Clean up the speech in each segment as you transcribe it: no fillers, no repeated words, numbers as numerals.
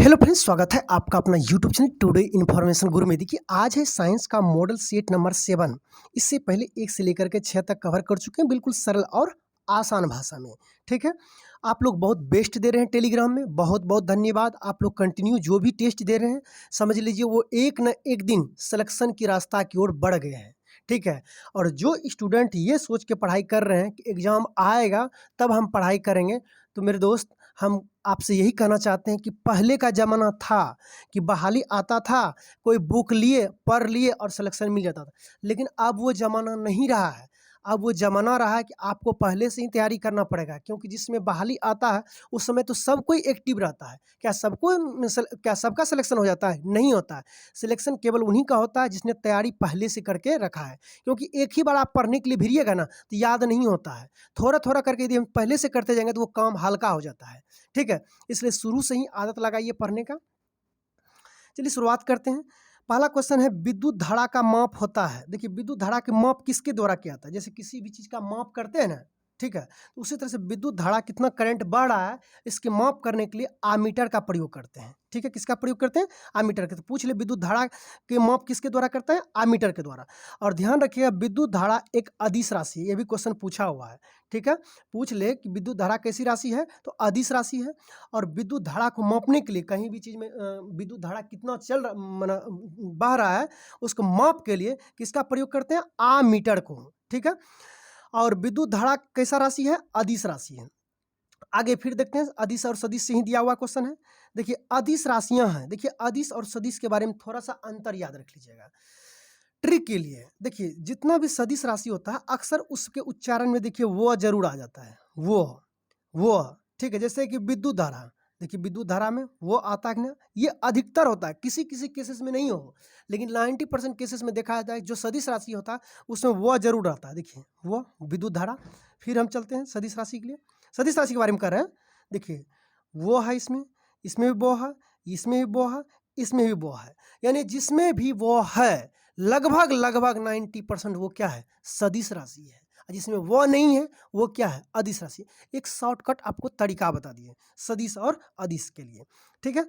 Hello friends, स्वागत है आपका अपना यूट्यूब चैनल टुडे इन्फॉर्मेशन गुरु में। देखिए, आज है साइंस का मॉडल सेट नंबर 7। इससे पहले 1 से लेकर के 6 तक कवर कर चुके हैं, बिल्कुल सरल और आसान भाषा में। ठीक है, आप लोग बहुत बेस्ट दे रहे हैं टेलीग्राम में, बहुत बहुत धन्यवाद। आप लोग कंटिन्यू जो भी टेस्ट दे रहे हैं, समझ लीजिए वो एक न एक दिन सिलेक्शन की रास्ता की ओर बढ़ गए हैं। ठीक है, और जो स्टूडेंट ये सोच के पढ़ाई कर रहे हैं कि एग्ज़ाम आएगा तब हम पढ़ाई करेंगे, तो मेरे दोस्त, हम आपसे यही कहना चाहते हैं कि पहले का ज़माना था कि बहाली आता था, कोई बुक लिए, पढ़ लिए और सिलेक्शन मिल जाता था। लेकिन अब वो ज़माना नहीं रहा है। अब वो ज़माना रहा है कि आपको पहले से ही तैयारी करना पड़ेगा, क्योंकि जिसमें बहाली आता है उस समय तो सब कोई एक्टिव रहता है। क्या सबका सिलेक्शन हो जाता है? नहीं होता है। सिलेक्शन केवल उन्हीं का होता है जिसने तैयारी पहले से करके रखा है, क्योंकि एक ही बार आप पढ़ने के लिए भिड़िएगा ना तो याद नहीं होता है। थोड़ा-थोड़ा करके यदि हम पहले से करते जाएँगे तो वो काम हल्का हो जाता है। ठीक है? इसलिए शुरू से ही आदत लगाइए पढ़ने का। चलिए शुरुआत करते हैं। पहला क्वेश्चन है, विद्युत धारा का माप होता है। देखिए, विद्युत धारा के माप किसके द्वारा किया जाता है? जैसे किसी भी चीज़ का माप करते हैं ना, ठीक है? तो उसी तरह से विद्युत धारा कितना करंट बढ़ रहा है, इसके माप करने के लिए आमीटर का प्रयोग करते हैं। ठीक है, किसका प्रयोग करते हैं? आमीटर के। तो पूछ ले, विद्युत धारा के माप किसके द्वारा करता है? आमीटर के द्वारा। और ध्यान रखिएगा, विद्युत धारा एक अदिश राशि है। ये भी क्वेश्चन पूछा हुआ है। ठीक है, पूछ ले कि विद्युत धारा कैसी राशि है, तो अदिश राशि है। और विद्युत धारा को मापने के लिए कहीं भी चीज़ में विद्युत धारा कितना चल रहा माने बह रहा है, उसको माप के लिए किसका प्रयोग करते हैं? आमीटर को। ठीक है, और विद्युत धारा कैसा राशि है? अदिश राशि है। आगे फिर देखते हैं, अदिश और सदिश से ही दिया हुआ क्वेश्चन है। देखिए, अदिश राशियां हैं। देखिए, अदिश और सदिश के बारे में थोड़ा सा अंतर याद रख लीजिएगा ट्रिक के लिए। देखिए, जितना भी सदिश राशि होता है अक्सर उसके उच्चारण में देखिए वो जरूर आ जाता है। वो ठीक है, जैसे कि विद्युत धारा। देखिए, विद्युत धारा में वो आता है ना, ये अधिकतर होता है, किसी किसी केसेस में नहीं हो, लेकिन 90% केसेस में देखा जाता है जो सदिश राशि होता है उसमें वो जरूर आता है। देखिए, वो विद्युत धारा। फिर हम चलते हैं सदिश राशि के लिए। सदिश राशि के बारे में कर रहे हैं। देखिए, वो है, इसमें भी वो है, इसमें भी वो है, इसमें भी वो है। यानी जिसमें भी वो है लगभग लगभग 90% वो क्या है? सदिश राशि है। और जिसमें वो नहीं है वो क्या है? अदिश राशि। एक शॉर्टकट आपको तरीका बता दिए सदिश और अदिश के लिए। ठीक है,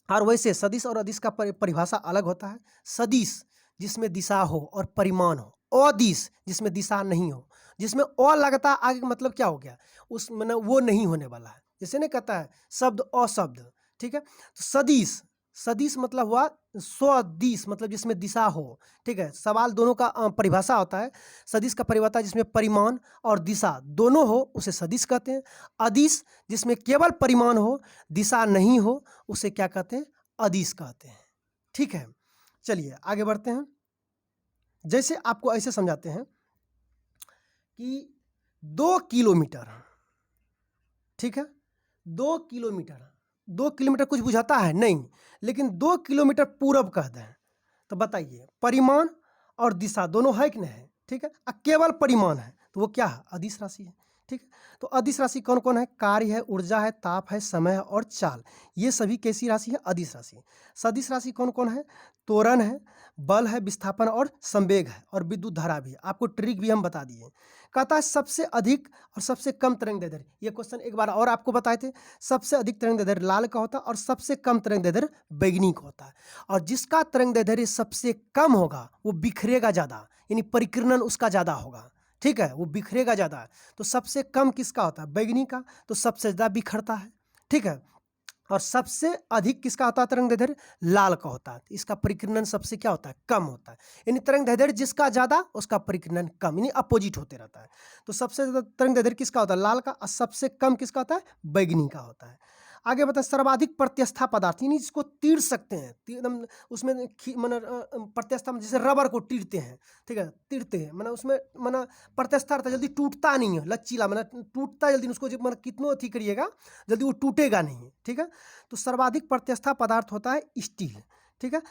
और वैसे सदिश और अदिश का परिभाषा अलग होता है। सदिश जिसमें दिशा हो और परिमाण हो, अदिश जिसमें दिशा नहीं हो, जिसमें अ लगता है आगे का मतलब क्या हो गया? उस मतलब वो नहीं होने वाला है। जैसे नहीं कहता है शब्द अशब्द। ठीक है, तो सदिश, सदिश मतलब हुआ स्वदिश, मतलब जिसमें दिशा हो। ठीक है, सवाल दोनों का परिभाषा होता है। सदिश का परिभाषा जिसमें परिमाण और दिशा दोनों हो उसे सदिश कहते हैं। अदिश जिसमें केवल परिमाण हो, दिशा नहीं हो, उसे क्या कहते हैं? अदिश कहते हैं। ठीक है, चलिए आगे बढ़ते हैं। जैसे आपको ऐसे समझाते हैं कि 2 किलोमीटर, ठीक है, 2 किलोमीटर, 2 किलोमीटर कुछ बुझाता है नहीं, लेकिन 2 किलोमीटर पूरब कह दें तो बताइए, परिमाण और दिशा दोनों है कि नहीं है? ठीक है, केवल परिमाण है तो वो क्या है? अदिश राशि है। ठीक है, तो अदिश राशि कौन कौन है? कार्य है, ऊर्जा है, ताप है, समय है और चाल। ये सभी कैसी राशि है? अदिश राशि। सदिश राशि कौन कौन है? त्वरण है, बल है, विस्थापन और संवेग है, और विद्युत धारा भी है। आपको ट्रिक भी हम बता दिए। कहता है सबसे अधिक और सबसे कम तरंग दैर्ध्य। ये क्वेश्चन एक बार और आपको बताए थे। सबसे अधिक तरंग दैर्ध्य लाल का होता है और सबसे कम तरंग दैर्ध्य बैंगनी का होता है। और जिसका तरंग दैर्ध्य सबसे कम होगा वो बिखरेगा ज़्यादा, यानी परिकीर्णन उसका ज़्यादा होगा। ठीक है, वो बिखरेगा ज़्यादा है। तो सबसे कम किसका होता है? बैंगनी का। तो सबसे ज़्यादा बिखरता है। ठीक है, और सबसे अधिक किसका होता है तरंग दैर्ध्य? लाल का होता है। इसका परिकीर्णन सबसे क्या होता है? कम होता है। यानी तरंग दैर्ध्य जिसका ज़्यादा उसका परिकीर्णन कम, यानी अपोजिट होते रहता है। तो सबसे ज़्यादा तरंग दैर्ध्य किसका होता है? लाल का। और सबसे कम किसका होता है? बैंगनी का होता है। आगे बताए, सर्वाधिक प्रत्यस्था पदार्थ, यानी जिसको तीर सकते हैं, एकदम उसमें प्रत्यस्था जैसे रबर को तीरते हैं। ठीक है, तीरते हैं मैंने उसमें मैंने प्रत्यस्था रहता है, जल्दी टूटता नहीं है, लचीला मैंने टूटता जल्दी, उसको जब मैंने कितनों अथी करिएगा जल्दी वो टूटेगा नहीं। ठीक है, तो सर्वाधिक प्रत्यस्था पदार्थ होता है स्टील। ठीक है,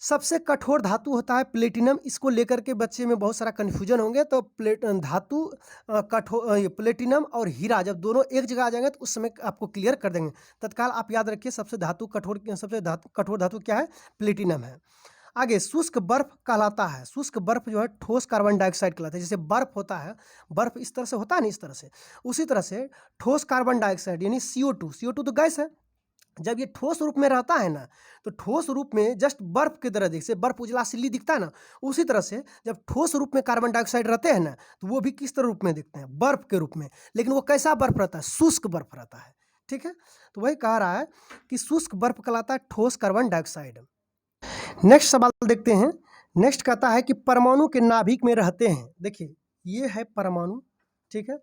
सबसे कठोर धातु होता है प्लेटिनम। इसको लेकर के बच्चे में बहुत सारा कन्फ्यूजन होंगे। तो धातु कठोर प्लेटिनम और हीरा जब दोनों एक जगह आ जाएंगे तो उस समय आपको क्लियर कर देंगे। तत्काल आप याद रखिए, सबसे कठोर धातु क्या है? प्लेटिनम है। आगे, शुष्क बर्फ कहलाता है। शुष्क बर्फ जो है ठोस कार्बन डाइऑक्साइड कहलाता है। जैसे बर्फ होता है, बर्फ इस तरह से होता है ना, इस तरह से, उसी तरह से ठोस कार्बन डाइऑक्साइड यानी CO2, CO2 तो गैस है, जब ये ठोस रूप में रहता है ना, तो ठोस रूप में जस्ट बर्फ की तरह जैसे बर्फ उजला सिल्ली दिखता है ना, उसी तरह से जब ठोस रूप में कार्बन डाइऑक्साइड रहते हैं ना, तो वो भी किस तरह रूप में दिखते हैं, बर्फ के रूप में। लेकिन वो कैसा बर्फ रहता है, शुष्क बर्फ रहता है। ठीक है, तो वही कह रहा है कि शुष्क बर्फ कहलाता है ठोस कार्बन डाइऑक्साइड। नेक्स्ट सवाल देखते हैं। नेक्स्ट कहता है कि परमाणु के नाभिक में रहते हैं। देखिए ये है परमाणु, ठीक है,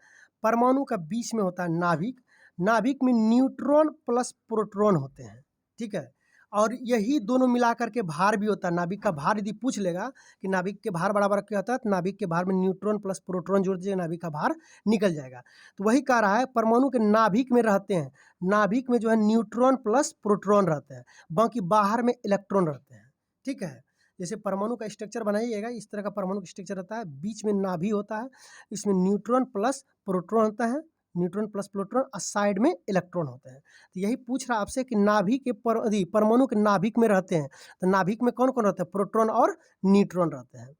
परमाणु का बीच में होता है नाभिक। नाभिक में न्यूट्रॉन प्लस प्रोटॉन होते हैं, ठीक है, और यही दोनों मिलाकर के भार भी होता है। नाभिक का भार यदि पूछ लेगा कि नाभिक के भार बराबर क्या होता है, तो नाभिक के भार में न्यूट्रॉन प्लस प्रोटॉन जोड़ दीजिए, नाभिक का भार निकल जाएगा। तो वही कह रहा है परमाणु के नाभिक में रहते हैं। नाभिक में जो है न्यूट्रॉन प्लस प्रोटॉन रहते हैं, बाकी बाहर में इलेक्ट्रॉन रहते हैं। ठीक है, जैसे परमाणु का स्ट्रक्चर बनाइएगा, इस तरह का परमाणु का स्ट्रक्चर रहता है, बीच में नाभि होता है, इसमें न्यूट्रॉन प्लस प्रोटॉन होता है, न्यूट्रॉन प्लस प्रोटॉन, और साइड में इलेक्ट्रॉन होते हैं। तो यही पूछ रहा आपसे कि नाभि के परमाणु के नाभिक में रहते हैं, तो नाभिक में कौन कौन रहते हैं, प्रोटॉन और न्यूट्रॉन रहते हैं।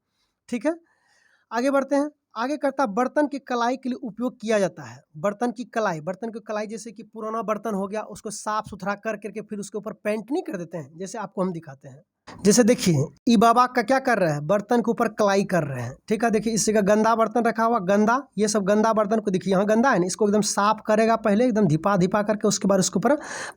ठीक है, आगे बढ़ते हैं। आगे करता बर्तन की कलाई के लिए उपयोग किया जाता है। बर्तन की कलाई जैसे कि पुराना बर्तन हो गया, उसको साफ सुथरा कर करके फिर उसके ऊपर पेंट नहीं कर देते हैं, जैसे आपको हम दिखाते हैं। जैसे देखिए ई बाबा का क्या कर रहे हैं, बर्तन के ऊपर कलाई कर रहे हैं। ठीक है, देखिए इसी का गंदा बर्तन रखा हुआ, गंदा, ये सब गंदा बर्तन को देखिए यहाँ गंदा है ना, इसको एकदम साफ करेगा पहले, एकदम धिपा धिपा करके, उसके बाद उसके ऊपर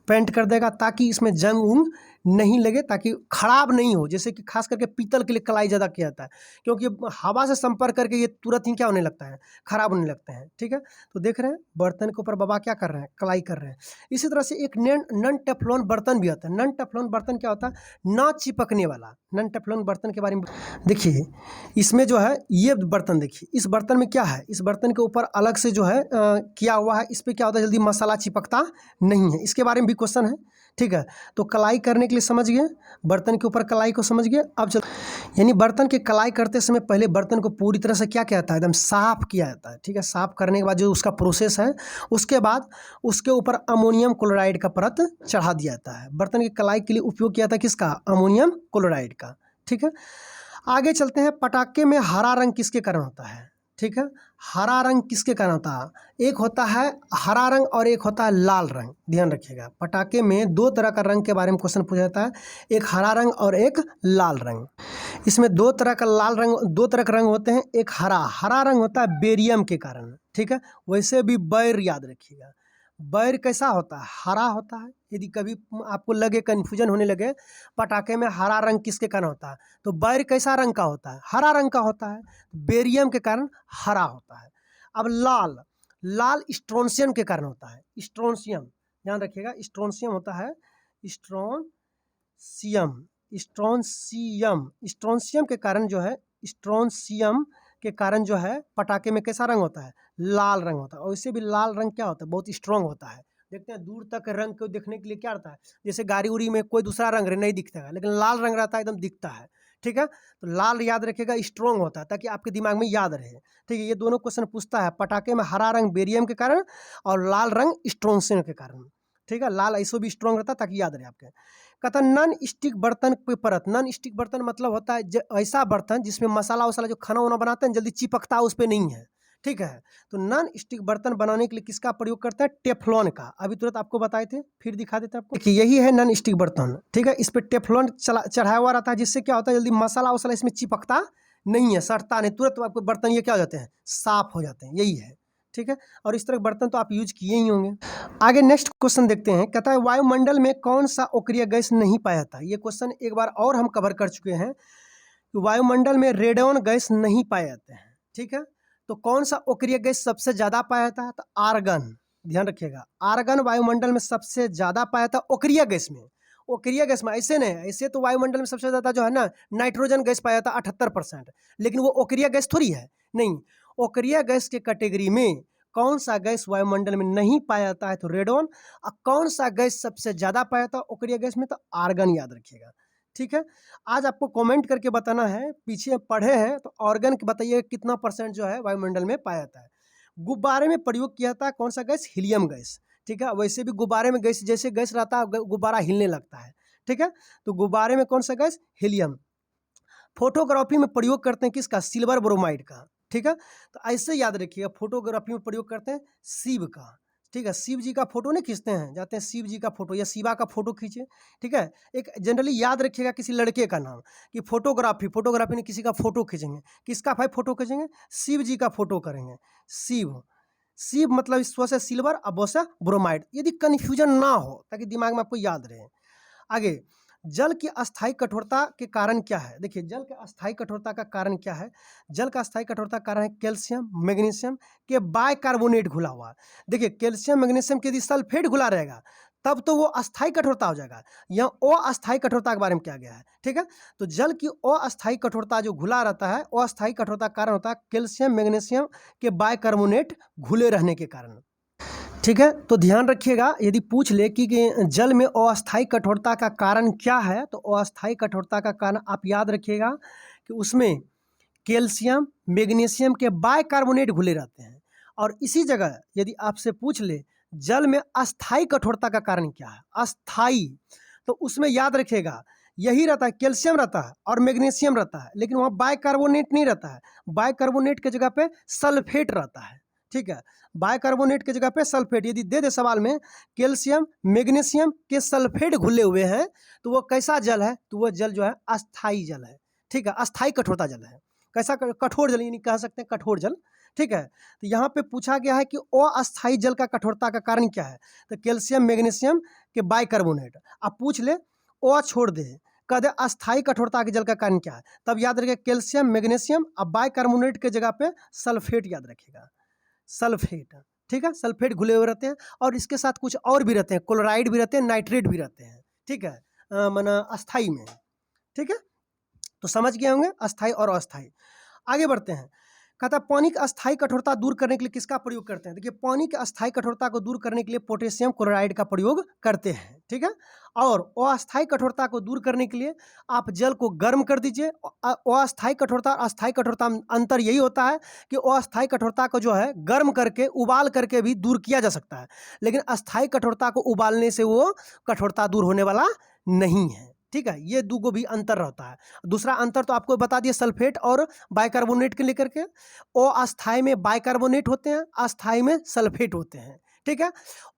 पेंट कर देगा ताकि इसमें जंग उंग नहीं लगे, ताकि खराब नहीं हो। जैसे कि खास करके पीतल के लिए कलाई ज़्यादा किया जाता है, क्योंकि हवा से संपर्क करके ये तुरंत ही क्या होने लगता है, खराब होने लगते हैं। ठीक है, तो देख रहे हैं बर्तन के ऊपर बाबा क्या कर रहे हैं, कलाई कर रहे हैं। इसी तरह से एक नन टेफ्लॉन बर्तन भी आता है। नन टेफ्लॉन बर्तन क्या होता है, ना चिपकने वाला। नन टेफ्लॉन बर्तन के बारे में देखिए, इसमें जो है ये बर्तन, देखिए इस बर्तन में क्या है, इस बर्तन के ऊपर अलग से जो है किया हुआ है, इस पर क्या होता है, जल्दी मसाला चिपकता नहीं है। इसके बारे में भी क्वेश्चन है। ठीक है, तो कलाई करने के लिए समझ गए, बर्तन के ऊपर कलाई को समझ गए। अब चल, यानी बर्तन की कलाई करते समय पहले बर्तन को पूरी तरह से क्या किया जाता है, एकदम साफ किया जाता है। ठीक है, साफ करने के बाद जो उसका प्रोसेस है, उसके बाद उसके ऊपर अमोनियम क्लोराइड का परत चढ़ा दिया जाता है। बर्तन की कलाई के लिए उपयोग किया था किसका, अमोनियम क्लोराइड का। ठीक है, आगे चलते हैं। पटाखे में हरा रंग किसके कारण होता है। ठीक है, हरा रंग किसके कारण होता है, एक होता है हरा रंग और एक होता है लाल रंग। ध्यान रखिएगा, पटाखे में दो तरह का रंग के बारे में क्वेश्चन पूछा जाता है, एक हरा रंग और एक लाल रंग। इसमें दो तरह का लाल रंग, दो तरह के रंग होते हैं। एक हरा रंग होता है बेरियम के कारण। ठीक है, वैसे भी बैर याद रखिएगा, बैर कैसा होता है, हरा होता है। यदि कभी आपको लगे, कन्फ्यूजन होने लगे पटाखे में हरा रंग किसके कारण होता है, तो बैर कैसा रंग का होता है, हरा रंग का होता है, बेरियम के कारण हरा होता है। अब लाल, लाल स्ट्रोंशियम के कारण होता है, स्ट्रोंशियम, ध्यान रखिएगा, स्ट्रोंशियम होता है, स्ट्रोंशियम, स्ट्रोंशियम, स्ट्रोंशियम के कारण जो है, स्ट्रोंशियम के कारण जो है पटाखे में कैसा रंग होता है, लाल रंग होता है। और इससे भी लाल रंग क्या होता है, बहुत स्ट्रांग होता है। देखते हैं दूर तक रंग को देखने के लिए क्या रहता है, जैसे गाड़ी उड़ी में कोई दूसरा रंग नहीं दिखता है, लेकिन लाल रंग रहता है, एकदम दिखता है। ठीक है, तो लाल याद रखिएगा, स्ट्रांग होता है, ताकि आपके दिमाग में याद रहे। ठीक है, ये दोनों क्वेश्चन पूछता है, पटाखे में हरा रंग बेरियम के कारण और लाल रंग स्ट्रोंशियम के कारण। ठीक है, लाल ऐसो भी स्ट्रांग रहता है ताकि याद रहे आपके। कहता नॉन स्टिक बर्तन पे परत। नॉन स्टिक बर्तन मतलब होता है ऐसा बर्तन जिसमें मसाला वसाला जो खाना वाना बनाते हैं जल्दी चिपकता है, उस पर नहीं है। ठीक है, तो नॉन स्टिक बर्तन बनाने के लिए किसका प्रयोग करते हैं, टेफ्लॉन का। अभी तुरंत आपको बताए थे, फिर दिखा देते हैं आपको। देखिए यही है नॉन स्टिक बर्तन। ठीक है, इस पर टेफ्लॉन चढ़ाया हुआ रहता है, जिससे क्या होता है, जल्दी मसाला वसाला इसमें चिपकता नहीं है, सड़ता नहीं, तुरंत आपको बर्तन ये क्या हो जाते हैं, साफ हो जाते हैं। यही है। ठीक है, और इस तरह के बर्तन तो आप यूज किए ही होंगे। आगे नेक्स्ट क्वेश्चन देखते हैं। कहता है वायुमंडल में कौन सा अक्रिय गैस नहीं पाया जाता। ये क्वेश्चन एक बार और हम कवर कर चुके हैं कि वायुमंडल में रेडोन गैस नहीं पाए जाते हैं। ठीक है, तो कौन सा अक्रिय गैस सबसे ज्यादा पाया जाता है, तो आर्गन। ध्यान रखिएगा, आर्गन वायुमंडल में सबसे ज्यादा पाया जाता है अक्रिय गैस में। अक्रिय गैस में ऐसे नहीं, ऐसे तो वायुमंडल में सबसे ज्यादा जो है ना नाइट्रोजन गैस पाया जाता है 78%, लेकिन वो अक्रिय गैस थोड़ी है। नहीं, अक्रिय गैस के कैटेगरी में कौन सा गैस वायुमंडल में नहीं पाया जाता है, तो रेडोन। और कौन सा गैस सबसे ज्यादा पाया जाता है अक्रिय गैस में, तो आर्गन याद रखिएगा। ठीक है, आज आपको कमेंट करके बताना है, पीछे पढ़े हैं तो ऑर्गन बताइए कितना परसेंट जो है वायुमंडल में पाया जाता है। गुब्बारे में प्रयोग किया जाता है कौन सा गैस, हीलियम गैस। ठीक है, वैसे भी गुब्बारे में गैस, जैसे गैस रहता है गुब्बारा हिलने लगता है। ठीक है, तो गुब्बारे में कौन सा गैस, हीलियम। फोटोग्राफी में प्रयोग करते हैं किसका, सिल्वर ब्रोमाइड का। ठीक है, तो ऐसे याद रखिएगा, फोटोग्राफी में प्रयोग करते हैं शिव का। ठीक है, शिव जी का फोटो नहीं खींचते हैं, जाते हैं शिव जी का फोटो या शिवा का फोटो खींचे। ठीक है, एक जनरली याद रखिएगा किसी लड़के का नाम कि फोटोग्राफी ने किसी का फोटो खींचेंगे, किसका भाई फोटो खींचेंगे, शिव जी का फोटो करेंगे। शिव, शिव मतलब स्व से सिल्वर और ब से ब्रोमाइड, यदि कन्फ्यूजन ना हो ताकि दिमाग में आपको याद रहे। आगे, जल की अस्थायी कठोरता के कारण क्या है? देखिए, जल के अस्थायी कठोरता का कारण क्या है? जल का अस्थायी कठोरता का कारण है कैल्शियम मैग्नीशियम के बाइकार्बोनेट घुला हुआ। देखिए, कैल्शियम मैग्नीशियम के यदि सल्फेट घुला रहेगा तब तो वो अस्थायी कठोरता हो जाएगा। यहाँ अस्थायी कठोरता के बारे में क्या गया है। ठीक है, तो जल की अस्थायी कठोरता जो घुला रहता है, अस्थायी कठोरता का कारण होता है कैल्शियम मैग्नीशियम के बाइकार्बोनेट घुले रहने के कारण। ठीक है, तो ध्यान रखिएगा, यदि पूछ ले कि जल में अस्थायी कठोरता का कारण क्या है, तो अस्थायी कठोरता का कारण आप याद रखिएगा कि उसमें कैल्शियम मैग्नीशियम के बाइकार्बोनेट घुले रहते हैं। और इसी जगह यदि आपसे पूछ ले जल में अस्थायी कठोरता का कारण क्या है, अस्थायी, तो उसमें याद रखिएगा यही रहता है, कैल्शियम रहता है और मैग्नीशियम रहता है, लेकिन वहाँ बाइकार्बोनेट नहीं रहता है। बाइकार्बोनेट के जगह पे सल्फेट रहता है। ठीक है, बाइकार्बोनेट के जगह पे सल्फेट यदि दे दे सवाल में कैल्शियम मैग्नीशियम के सल्फेट घुले हुए हैं तो वो कैसा जल है, तो वो जल जो है अस्थाई जल है। ठीक है, अस्थाई कठोरता जल है। कैसा, कठोर जल, यानी कह सकते हैं कठोर जल। ठीक है, तो यहाँ पे पूछा गया है कि अस्थाई जल का कठोरता का कारण क्या है, तो कैल्शियम मैग्नीशियम के बाइकार्बोनेट। अब पूछ ले छोड़ दे, कह दे अस्थाई कठोरता के जल का कारण क्या है, तब याद रखिएगा कैल्शियम मैग्नीशियम और बाइकार्बोनेट के जगह पे सल्फेट याद रखिएगा, सल्फेट। ठीक है, सल्फेट घुले हुए रहते हैं और इसके साथ कुछ और भी रहते हैं, क्लोराइड भी रहते हैं, नाइट्रेट भी रहते हैं। ठीक है, माना अस्थाई में। ठीक है, तो समझ गए होंगे अस्थाई और अस्थाई। आगे बढ़ते हैं, कहता है पानी की अस्थाई कठोरता दूर करने के लिए किसका प्रयोग करते हैं। देखिए, पानी की अस्थाई कठोरता को दूर करने के लिए पोटेशियम क्लोराइड का प्रयोग करते हैं। ठीक है, और अस्थाई कठोरता को दूर करने के लिए आप जल को गर्म कर दीजिए। अस्थाई कठोरता और अस्थाई कठोरता में अंतर यही होता है कि अस्थाई कठोरता को जो है गर्म करके उबाल करके भी दूर किया जा सकता है, लेकिन अस्थाई कठोरता को उबालने से वो कठोरता दूर होने वाला नहीं है। ठीक है, ये दो को भी अंतर रहता है। दूसरा अंतर तो आपको बता दिया सल्फेट और बाइकार्बोनेट के लेकर के। अस्थाई में बाइकार्बोनेट होते हैं, अस्थाई में सल्फेट होते हैं। ठीक है,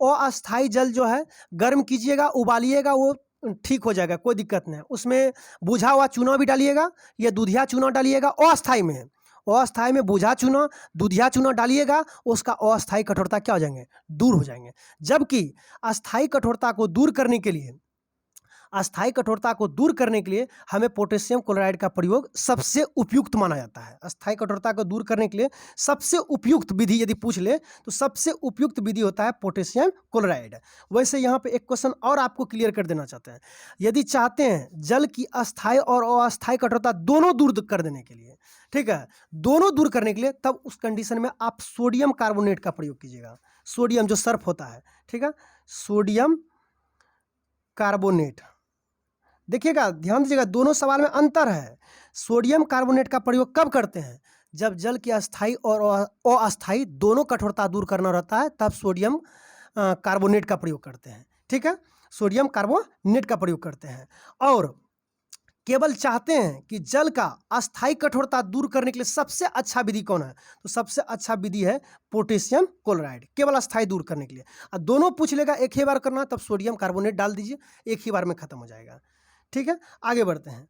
अस्थाई जल जो है गर्म कीजिएगा, उबालिएगा, वो ठीक हो जाएगा, कोई दिक्कत नहीं। उसमें बुझा हुआ चूना भी डालिएगा या दूधिया चूना डालिएगा। अस्थाई में बुझा चूना दूधिया चूना डालिएगा, उसका अस्थाई कठोरता क्या हो जाएंगे, दूर हो जाएंगे। जबकि अस्थाई कठोरता को दूर करने के लिए हमें पोटेशियम क्लोराइड का प्रयोग सबसे उपयुक्त माना जाता है। अस्थाई कठोरता को दूर करने के लिए सबसे उपयुक्त विधि यदि पूछ ले तो सबसे उपयुक्त विधि होता है पोटेशियम क्लोराइड। वैसे यहाँ पे एक क्वेश्चन और आपको क्लियर कर देना चाहते हैं, यदि चाहते हैं जल की अस्थाई और अस्थाई कठोरता दोनों दूर कर देने के लिए, ठीक है, दोनों दूर करने के लिए, तब उस कंडीशन में आप सोडियम कार्बोनेट का प्रयोग कीजिएगा। सोडियम जो सर्फ होता है, ठीक है, सोडियम कार्बोनेट। देखिएगा, ध्यान दीजिएगा, दोनों सवाल में अंतर है। सोडियम कार्बोनेट का प्रयोग कब करते हैं, जब जल की अस्थाई और अस्थाई दोनों कठोरता दूर करना रहता है, तब सोडियम कार्बोनेट का प्रयोग करते हैं। ठीक है, सोडियम कार्बोनेट का प्रयोग करते हैं। और केवल चाहते हैं कि जल का अस्थाई कठोरता दूर करने के लिए सबसे अच्छा विधि कौन है, तो सबसे अच्छा विधि है पोटेशियम क्लोराइड, केवल अस्थाई दूर करने के लिए। और दोनों पूछ लेगा एक ही बार करना, तब सोडियम कार्बोनेट डाल दीजिए, एक ही बार में खत्म हो जाएगा। ठीक है, आगे बढ़ते हैं।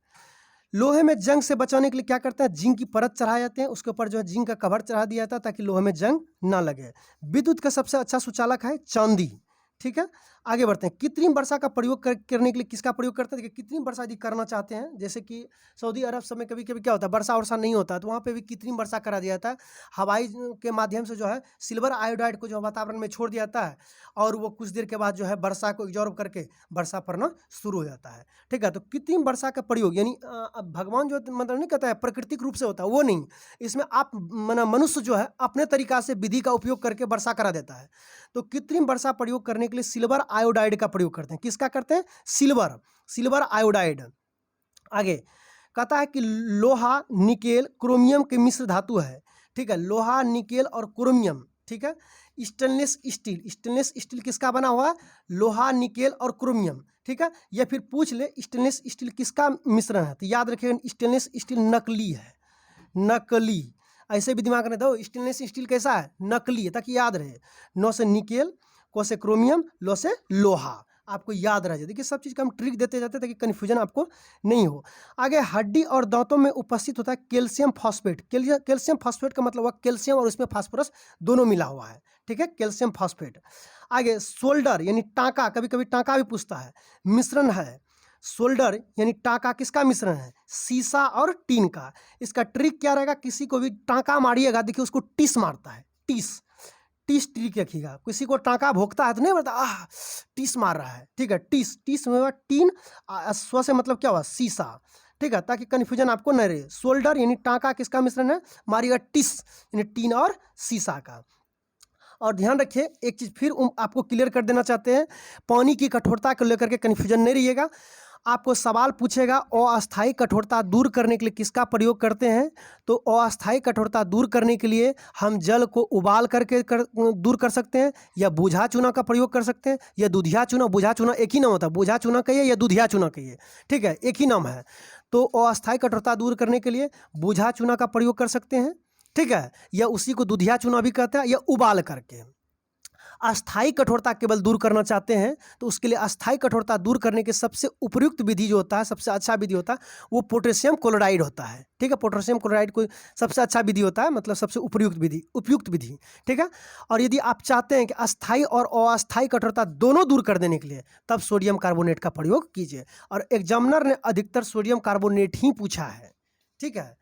लोहे में जंग से बचाने के लिए क्या करते हैं, जिंक की परत चढ़ाए जाते हैं, उसके ऊपर जो है जिंक का कवर चढ़ा दिया जाता है ताकि लोहे में जंग ना लगे। विद्युत का सबसे अच्छा सुचालक है चांदी। ठीक है, आगे बढ़ते हैं। कृत्रिम वर्षा का प्रयोग करने के लिए किसका प्रयोग करते हैं। देखिए, कृत्रिम वर्षा यदि करना चाहते हैं, जैसे कि सऊदी अरब सब में कभी कभी क्या होता है, वर्षा वर्षा नहीं होता है, तो वहाँ पे भी कृत्रिम वर्षा करा दिया जाता है। हवाई के माध्यम से जो है सिल्वर आयोडाइड को जो वातावरण में छोड़ दिया जाता है और वो कुछ देर के बाद जो है वर्षा को एब्जॉर्ब करके वर्षा पड़ना शुरू हो जाता है। ठीक है, तो कृत्रिम वर्षा का प्रयोग यानी भगवान जो मतलब नहीं कहता है प्राकृतिक रूप से होता है, वो नहीं, इसमें आप मनुष्य जो है अपने तरीका से विधि का उपयोग करके वर्षा करा देता है। तो कृत्रिम वर्षा प्रयोग करने के लिए सिल्वर आयोडाइड का प्रयोग करते हैं। किसका करते हैं, सिल्वर आयोडाइड। आगे कहता है कि लोहा निकेल क्रोमियम के मिश्र धातु है। ठीक है, लोहा निकेल और क्रोमियम। ठीक है, स्टेनलेस स्टील किसका बना हुआ है, लोहा निकेल और क्रोमियम। ठीक है, या फिर पूछ ले स्टेनलेस स्टील किसका मिश्रण है, तो याद रखिएगा स्टेनलेस स्टील नकली है, नकली। ऐसे भी दिमाग में दो, स्टेनलेस स्टील कैसा है, नकली है, ताकि याद रहे। 9 से निकेल को से क्रोमियम, लो से लोहा। आपको याद रह जाए। देखिए सब चीज़ का हम ट्रिक देते जाते हैं ताकि कन्फ्यूजन आपको नहीं हो। आगे हड्डी और दांतों में उपस्थित होता है कैल्शियम फॉस्फेट। कैल्शियम फॉस्फेट का मतलब हुआ कैल्शियम और उसमें फास्फोरस दोनों मिला हुआ है, ठीक है, कैल्शियम फॉस्फेट। आगे शोल्डर यानी टाँका, कभी कभी टाँका भी पूछता है, मिश्रण है। शोल्डर यानी टाँका किसका मिश्रण है? सीसा और टीन का। इसका ट्रिक क्या रहेगा? किसी को भी टाँका मारिएगा, देखिए उसको टिस मारता है, टिस टिस ट्रिक रखिएगा। किसी को टाँका भोंकता है तो नहीं बोलता आह टिस मार रहा है, ठीक है, टिस टिस में टीन, स्व से मतलब क्या हुआ? सीसा, ठीक है, ताकि कन्फ्यूजन आपको न रहे। शोल्डर यानी टाँका किसका मिश्रण है? मारिएगा टिस यानी टीन और सीसा का। और ध्यान रखिए एक चीज़ फिर आपको क्लियर कर देना चाहते हैं, पानी की कठोरता को लेकर के कन्फ्यूजन नहीं रहिएगा। आपको सवाल पूछेगा अस्थायी कठोरता दूर करने के लिए किसका प्रयोग करते हैं? तो अस्थायी कठोरता दूर करने के लिए हम जल को उबाल करके दूर कर सकते हैं, या बूझा चूना का प्रयोग कर सकते हैं, या दूधिया चूना। बूझा चूना एक ही नाम होता है, बूझा चूना कहिए या दूधिया चूना कहिए, ठीक है, एक ही नाम है। तो अस्थायी कठोरता दूर करने के लिए बूझा चूना का प्रयोग कर सकते हैं, ठीक है, या उसी को दूधिया चूना भी कहते हैं, या उबाल करके। अस्थायी कठोरता केवल दूर करना चाहते हैं तो उसके लिए अस्थायी कठोरता दूर करने के सबसे उपयुक्त विधि जो होता है, सबसे अच्छा विधि होता है, वो पोटेशियम क्लोराइड होता है, ठीक है। पोटेशियम क्लोराइड को सबसे अच्छा विधि होता है, मतलब सबसे उपयुक्त विधि, ठीक है। और यदि आप चाहते हैं कि अस्थायी और अस्थायी कठोरता दोनों दूर कर देने के लिए, तब सोडियम कार्बोनेट का प्रयोग कीजिए। और एग्जामिनर ने अधिकतर सोडियम कार्बोनेट ही पूछा है, ठीक है।